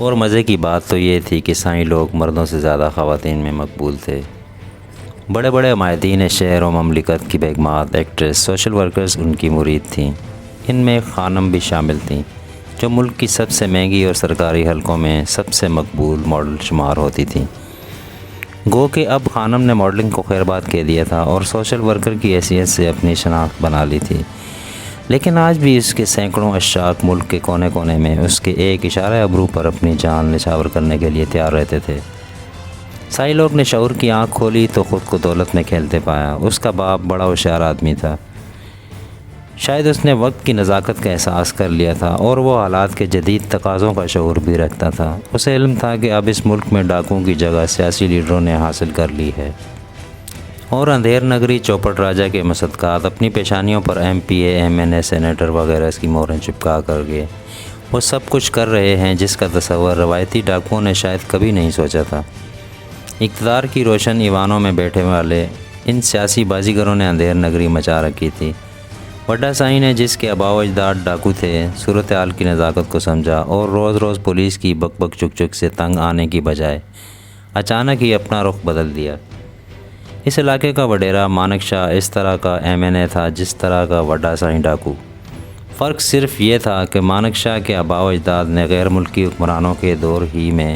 اور مزے کی بات تو یہ تھی کہ سائیں لوگ مردوں سے زیادہ خواتین میں مقبول تھے۔ بڑے بڑے مائدین شہر و مملکت کی بیگمات، ایکٹریس، سوشل ورکرز ان کی مرید تھیں۔ ان میں خانم بھی شامل تھیں، جو ملک کی سب سے مہنگی اور سرکاری حلقوں میں سب سے مقبول ماڈل شمار ہوتی تھیں۔ گو کہ اب خانم نے ماڈلنگ کو خیر بات کہہ دیا تھا اور سوشل ورکر کی حیثیت سے اپنی شناخت بنا لی تھی، لیکن آج بھی اس کے سینکڑوں عشاق ملک کے کونے کونے میں اس کے ایک اشارہ ابرو پر اپنی جان نچھاور کرنے کے لیے تیار رہتے تھے۔ سائیں لوگ نے شعور کی آنکھ کھولی تو خود کو دولت میں کھیلتے پایا۔ اس کا باپ بڑا ہوشیار آدمی تھا، شاید اس نے وقت کی نزاکت کا احساس کر لیا تھا اور وہ حالات کے جدید تقاضوں کا شعور بھی رکھتا تھا۔ اسے علم تھا کہ اب اس ملک میں ڈاکوؤں کی جگہ سیاسی لیڈروں نے حاصل کر لی ہے، اور اندھیر نگری چوپٹ راجہ کے مصدقات اپنی پیشانیوں پر ایم پی اے، ایم این اے، سینیٹر وغیرہ کی مہریں چپکا کر کے وہ سب کچھ کر رہے ہیں جس کا تصور روایتی ڈاکوؤں نے شاید کبھی نہیں سوچا تھا۔ اقتدار کی روشن ایوانوں میں بیٹھے والے ان سیاسی بازیگروں نے اندھیر نگری مچا رکھی تھی۔ وڈا سائیں نے، جس کے آباء و اجداد ڈاکو تھے، صورتحال کی نزاکت کو سمجھا اور روز روز پولیس کی بک بک چک چک سے تنگ آنے کی بجائے اچانک ہی اپنا رخ بدل دیا۔ اس علاقے کا وڈیرا مانک شاہ اس طرح کا ایم این اے تھا جس طرح کا وڈا سائیں ڈاکو۔ فرق صرف یہ تھا کہ مانک شاہ کے آباء و اجداد نے غیر ملکی حکمرانوں کے دور ہی میں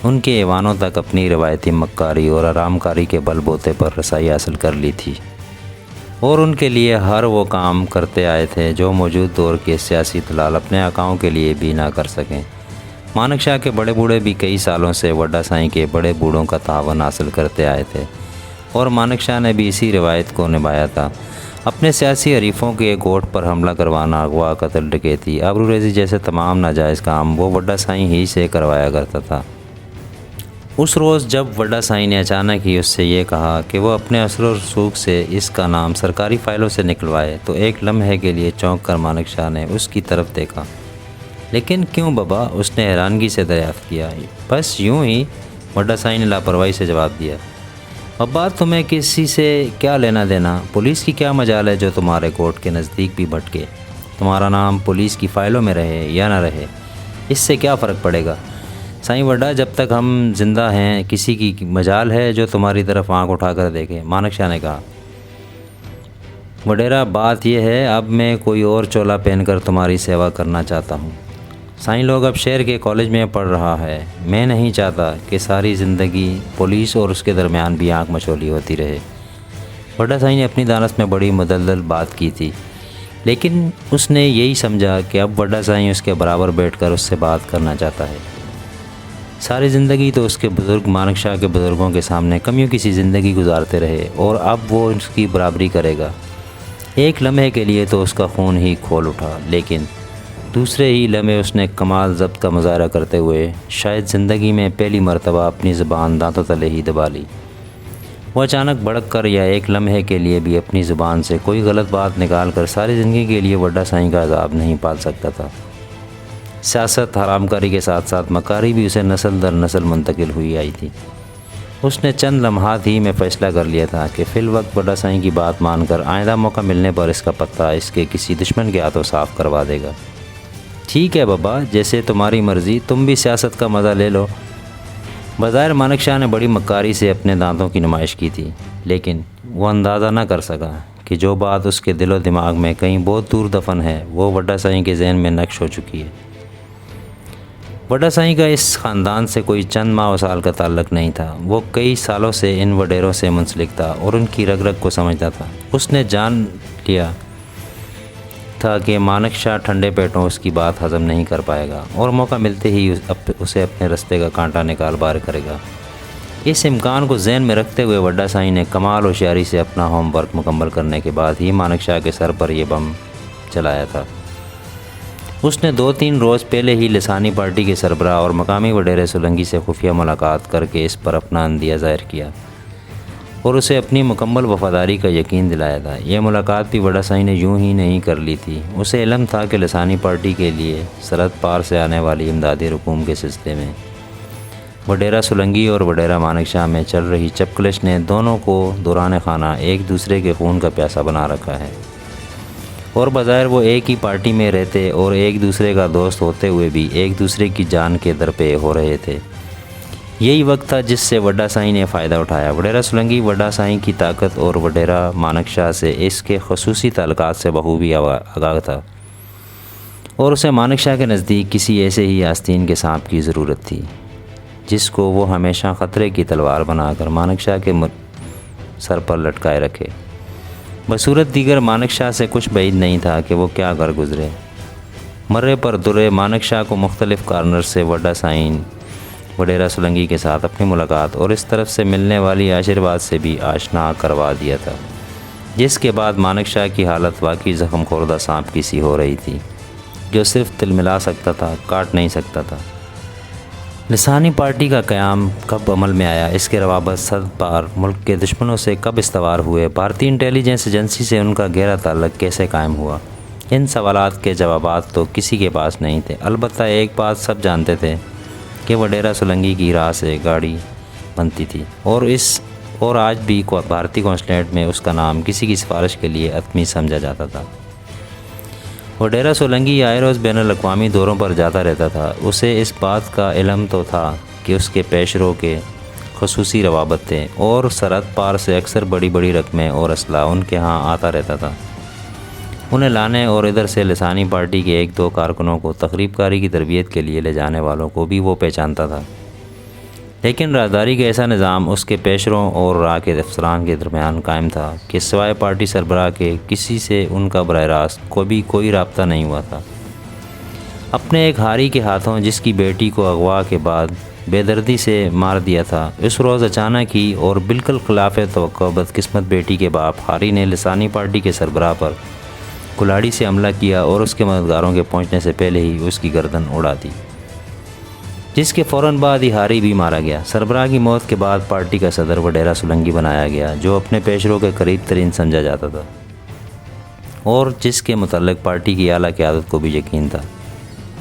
ان کے ایوانوں تک اپنی روایتی مکاری اور آرام کاری کے بل بوتے پر رسائی حاصل کر لی تھی، اور ان کے لیے ہر وہ کام کرتے آئے تھے جو موجود دور کے سیاسی دلال اپنے آقاؤں کے لیے بھی نہ کر سکیں۔ مانک شاہ کے بڑے بوڑھے بھی کئی سالوں سے وڈا سائیں کے بڑے بوڑھوں کا تعاون حاصل کرتے آئے تھے، اور مانک شاہ نے بھی اسی روایت کو نبھایا تھا۔ اپنے سیاسی حریفوں کے گوٹ پر حملہ کروانا، اغوا، قتل، ڈکیتی، آبروریزی جیسے تمام ناجائز کام وہ وڈا سائیں ہی سے کروایا کرتا تھا۔ اس روز جب وڈا سائیں نے اچانک ہی اس سے یہ کہا کہ وہ اپنے اثر و رسوخ سے اس کا نام سرکاری فائلوں سے نکلوائے تو ایک لمحے کے لیے چونک کر مانک شاہ نے اس کی طرف دیکھا۔ لیکن کیوں بابا؟ اس نے حیرانگی سے دریافت کیا۔ بس یوں ہی، وڈا سائیں نے لاپرواہی سے جواب دیا۔ ابا تمہیں کسی سے کیا لینا دینا؟ پولیس کی کیا مجال ہے جو تمہارے کوٹ کے نزدیک بھی بھٹکے؟ تمہارا نام پولیس کی فائلوں میں رہے یا نہ رہے، اس سے کیا فرق پڑے گا؟ سائیں وڈا، جب تک ہم زندہ ہیں کسی کی مجال ہے جو تمہاری طرف آنکھ اٹھا کر دیکھے؟ مانک شاہ نے کہا۔ وڈیرا، بات یہ ہے اب میں کوئی اور چولا پہن کر تمہاری سیوا کرنا چاہتا ہوں۔ سائیں لوگ اب شہر کے کالج میں پڑھ رہا ہے۔ میں نہیں چاہتا کہ ساری زندگی پولیس اور اس کے درمیان بھی آنکھ مچولی ہوتی رہے۔ وڈا سائیں نے اپنی دانست میں بڑی مدلل بات کی تھی، لیکن اس نے یہی سمجھا کہ اب وڈا سائیں اس کے برابر بیٹھ کر اس سے بات کرنا چاہتا ہے۔ ساری زندگی تو اس کے بزرگ مانک شاہ کے بزرگوں کے سامنے کمیوں کی سی زندگی گزارتے رہے، اور اب وہ اس کی برابری کرے گا۔ ایک لمحے کے لیے تو اس کا خون ہی کھول اٹھا، لیکن دوسرے ہی لمحے اس نے کمال ضبط کا مظاہرہ کرتے ہوئے شاید زندگی میں پہلی مرتبہ اپنی زبان دانتوں تلے ہی دبا لی۔ وہ اچانک بھڑک کر یا ایک لمحے کے لیے بھی اپنی زبان سے کوئی غلط بات نکال کر ساری زندگی کے لیے وڈا سائیں کا عذاب نہیں پال سکتا تھا۔ سیاست، حرام کاری کے ساتھ ساتھ مکاری بھی اسے نسل در نسل منتقل ہوئی آئی تھی۔ اس نے چند لمحات ہی میں فیصلہ کر لیا تھا کہ فی الوقت وڈا سائیں کی بات مان کر آئندہ موقع ملنے پر اس کا پتہ اس کے کسی دشمن کے ہاتھوں صاف کروا دے گا۔ ٹھیک ہے بابا، جیسے تمہاری مرضی، تم بھی سیاست کا مزہ لے لو۔ بظاہر مانک شاہ نے بڑی مکاری سے اپنے دانتوں کی نمائش کی تھی، لیکن وہ اندازہ نہ کر سکا کہ جو بات اس کے دل و دماغ میں کہیں بہت دور دفن ہے وہ وڈا سائیں کے ذہن میں نقش ہو چکی ہے۔ وڈا سائیں کا اس خاندان سے کوئی چند ماہ و سال کا تعلق نہیں تھا، وہ کئی سالوں سے ان وڈیروں سے منسلک تھا اور ان کی رگ رگ کو سمجھتا تھا۔ اس نے جان لیا تھا کہ مانک شاہ ٹھنڈے پیٹوں اس کی بات ہضم نہیں کر پائے گا، اور موقع ملتے ہی اسے اپنے رستے کا کانٹا نکال باہر کرے گا۔ اس امکان کو ذہن میں رکھتے ہوئے وڈا سائیں نے کمال ہوشیاری سے اپنا ہوم ورک مکمل کرنے کے بعد ہی مانک شاہ کے سر پر یہ بم چلایا تھا۔ اس نے 2-3 روز پہلے ہی لسانی پارٹی کے سربراہ اور مقامی وڈیرے سولنگی سے خفیہ ملاقات کر کے اس پر اپنا اندیہ ظاہر کیا اور اسے اپنی مکمل وفاداری کا یقین دلایا تھا۔ یہ ملاقات بھی وڈا سائیں نے یوں ہی نہیں کر لی تھی۔ اسے علم تھا کہ لسانی پارٹی کے لیے سرحد پار سے آنے والی امدادی رقوم کے سلسلے میں وڈیرا سولنگی اور وڈیرا مانک شاہ میں چل رہی چپکلش نے دونوں کو دوران خانہ ایک دوسرے کے خون کا پیاسا بنا رکھا ہے۔ اور بظاہر وہ ایک ہی پارٹی میں رہتے اور ایک دوسرے کا دوست ہوتے ہوئے بھی ایک دوسرے کی جان کے درپے ہو رہے تھے۔ یہی وقت تھا جس سے وڈا سائیں نے فائدہ اٹھایا۔ وڈیرا سولنگی وڈا سائیں کی طاقت اور وڈیرا مانک شاہ سے اس کے خصوصی تعلقات سے بخوبی آگاہ تھا، اور اسے مانک شاہ کے نزدیک کسی ایسے ہی آستین کے سانپ کی ضرورت تھی جس کو وہ ہمیشہ خطرے کی تلوار بنا کر مانک شاہ کے سر پر لٹکائے رکھے۔ بصورت دیگر مانک شاہ سے کچھ بعید نہیں تھا کہ وہ کیا کر گزرے۔ مرے پر درے مانک شاہ کو مختلف کارنر سے وڈا سائیں وڈیرا سولنگی کے ساتھ اپنی ملاقات اور اس طرف سے ملنے والی آشیرواد سے بھی آشنا کروا دیا تھا، جس کے بعد مانک شاہ کی حالت واقعی زخم خوردہ سانپ کی سی ہو رہی تھی جو صرف تل ملا سکتا تھا، کاٹ نہیں سکتا تھا۔ لسانی پارٹی کا قیام کب عمل میں آیا، اس کے روابط صد بار ملک کے دشمنوں سے کب استوار ہوئے، بھارتی انٹیلیجنس ایجنسی سے ان کا گہرا تعلق کیسے قائم ہوا، ان سوالات کے جوابات تو کسی کے پاس نہیں تھے۔ البتہ ایک بات سب جانتے تھے کہ وڈیرا سولنگی کی راہ سے گاڑی بنتی تھی، اور آج بھی بھارتی قونصلیٹ میں اس کا نام کسی کی سفارش کے لیے حتمی سمجھا جاتا تھا۔ وڈیرا سولنگی آئے روز بین الاقوامی دوروں پر جاتا رہتا تھا۔ اسے اس بات کا علم تو تھا کہ اس کے پیش رو کے خصوصی روابط تھے اور سرحد پار سے اکثر بڑی بڑی رقمیں اور اسلحہ ان کے ہاں آتا رہتا تھا۔ انہیں لانے اور ادھر سے لسانی پارٹی کے ایک دو کارکنوں کو تخریب کاری کی تربیت کے لیے لے جانے والوں کو بھی وہ پہچانتا تھا، لیکن رازداری کا ایسا نظام اس کے پیشروں اور راہ کے افسران کے درمیان قائم تھا کہ سوائے پارٹی سربراہ کے کسی سے ان کا براہ راست کوئی رابطہ نہیں ہوا تھا۔ اپنے ایک ہاری کے ہاتھوں جس کی بیٹی کو اغوا کے بعد بے دردی سے مار دیا تھا، اس روز اچانک ہی اور بالکل خلاف توقع بدقسمت بیٹی کے باپ ہاری نے لسانی پارٹی کے سربراہ پر کلاڑی سے حملہ کیا اور اس کے مددگاروں کے پہنچنے سے پہلے ہی اس کی گردن اڑا دی، جس کے فوراً بعد ہی ہاری بھی مارا گیا۔ سربراہ کی موت کے بعد پارٹی کا صدر وڈیرا سولنگی بنایا گیا، جو اپنے پیشرو کے قریب ترین سمجھا جاتا تھا اور جس کے متعلق پارٹی کی اعلیٰ قیادت کو بھی یقین تھا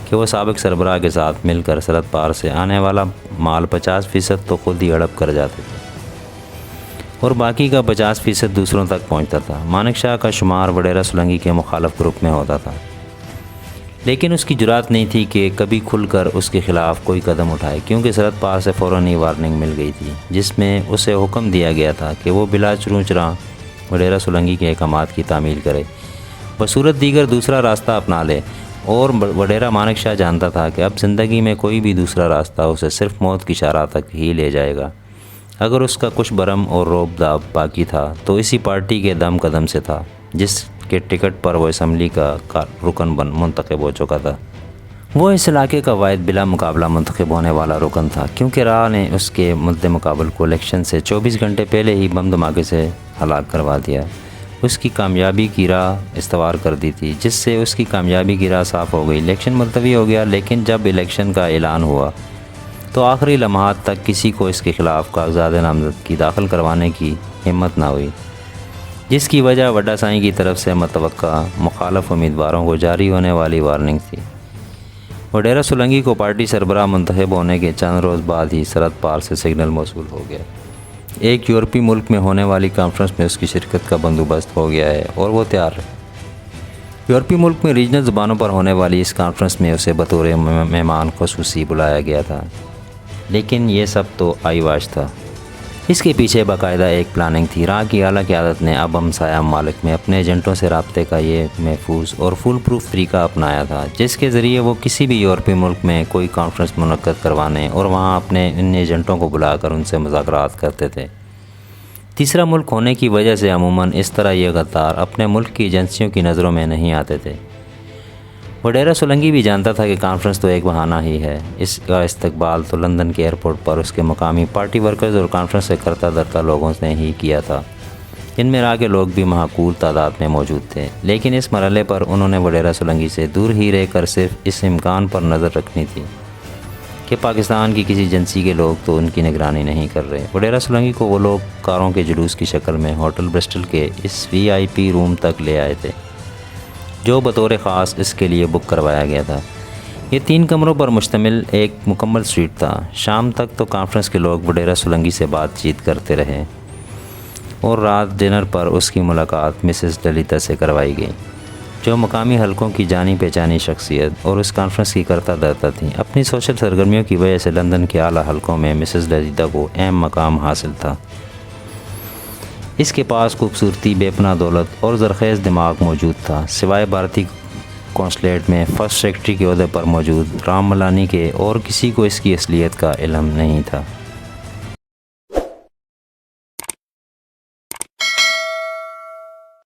کہ وہ سابق سربراہ کے ساتھ مل کر سرحد پار سے آنے والا مال 50% تو خود ہی ہڑپ کر جاتے تھے اور باقی کا 50% دوسروں تک پہنچتا تھا۔ مانک شاہ کا شمار وڈیرا سولنگی کے مخالف گروپ میں ہوتا تھا، لیکن اس کی جرات نہیں تھی کہ کبھی کھل کر اس کے خلاف کوئی قدم اٹھائے، کیونکہ سرحد پار سے فوراً ہی وارننگ مل گئی تھی جس میں اسے حکم دیا گیا تھا کہ وہ بلا چرونچراں وڈیرا سولنگی کے احکامات کی تعمیل کرے، بصورت دیگر دوسرا راستہ اپنا لے۔ اور وڈیرا مانک شاہ جانتا تھا کہ اب زندگی میں کوئی بھی دوسرا راستہ اسے صرف موت کی شرح تک ہی لے جائے گا۔ اگر اس کا کچھ برم اور روب داب باقی تھا تو اسی پارٹی کے دم قدم سے تھا جس کے ٹکٹ پر وہ اسمبلی کا رکن منتخب ہو چکا تھا۔ وہ اس علاقے کا واحد بلا مقابلہ منتخب ہونے والا رکن تھا، کیونکہ راہ نے اس کے مد مقابل کو الیکشن سے 24 گھنٹے پہلے ہی بم دھماکے سے ہلاک کروا دیا، اس کی کامیابی کی راہ استوار کر دی تھی، جس سے اس کی کامیابی کی راہ صاف ہو گئی۔ الیکشن ملتوی ہو گیا، لیکن جب الیکشن کا اعلان ہوا تو آخری لمحات تک کسی کو اس کے خلاف کاغذات نامزدگی داخل کروانے کی ہمت نہ ہوئی، جس کی وجہ وڈا سائیں کی طرف سے متوقع مخالف امیدواروں کو جاری ہونے والی وارننگ تھی۔ وڈیرا سولنگی کو پارٹی سربراہ منتخب ہونے کے چند روز بعد ہی سرحد پار سے سگنل موصول ہو گیا۔ ایک یورپی ملک میں ہونے والی کانفرنس میں اس کی شرکت کا بندوبست ہو گیا ہے اور وہ تیار ہے۔ یورپی ملک میں ریجنل زبانوں پر ہونے والی اس کانفرنس میں اسے بطور مہمان خصوصی بلایا گیا تھا، لیکن یہ سب تو آئی واش تھا، اس کے پیچھے باقاعدہ ایک پلاننگ تھی۔ راہ کی اعلیٰ قیادت نے اب ہمسایہ ممالک میں اپنے ایجنٹوں سے رابطے کا یہ محفوظ اور فول پروف طریقہ اپنایا تھا، جس کے ذریعے وہ کسی بھی یورپی ملک میں کوئی کانفرنس منعقد کروانے اور وہاں اپنے ان ایجنٹوں کو بلا کر ان سے مذاکرات کرتے تھے۔ تیسرا ملک ہونے کی وجہ سے عموماً اس طرح یہ غدار اپنے ملک کی ایجنسیوں کی نظروں میں نہیں آتے تھے۔ وڈیرا سولنگی بھی جانتا تھا کہ کانفرنس تو ایک بہانہ ہی ہے، اس کا استقبال تو لندن کے ایئرپورٹ پر اس کے مقامی پارٹی ورکرز اور کانفرنس سے کرتا درتا لوگوں نے ہی کیا تھا، ان میں راہ کے لوگ بھی معقول تعداد میں موجود تھے۔ لیکن اس مرحلے پر انہوں نے وڈیرا سولنگی سے دور ہی رہ کر صرف اس امکان پر نظر رکھنی تھی کہ پاکستان کی کسی ایجنسی کے لوگ تو ان کی نگرانی نہیں کر رہے۔ وڈیرا سولنگی کو وہ لوگ کاروں کے جلوس کی شکل میں ہوٹل برسٹل کے اس VIP روم تک لے آئے تھے جو بطور خاص اس کے لیے بک کروایا گیا تھا۔ یہ 3 کمروں پر مشتمل ایک مکمل سویٹ تھا۔ شام تک تو کانفرنس کے لوگ وڈیرا سولنگی سے بات چیت کرتے رہے اور رات ڈنر پر اس کی ملاقات مسز للیتا سے کروائی گئی۔ جو مقامی حلقوں کی جانی پہچانی شخصیت اور اس کانفرنس کی کرتا دھرتا تھیں۔ اپنی سوشل سرگرمیوں کی وجہ سے لندن کے اعلیٰ حلقوں میں مسز رشیدہ کو اہم مقام حاصل تھا۔ اس کے پاس خوبصورتی، بے پناہ دولت اور زرخیز دماغ موجود تھا۔ سوائے بھارتی قونصلیٹ میں فرسٹ سیکرٹری کے عہدے پر موجود رام ملانی کے اور کسی کو اس کی اصلیت کا علم نہیں تھا۔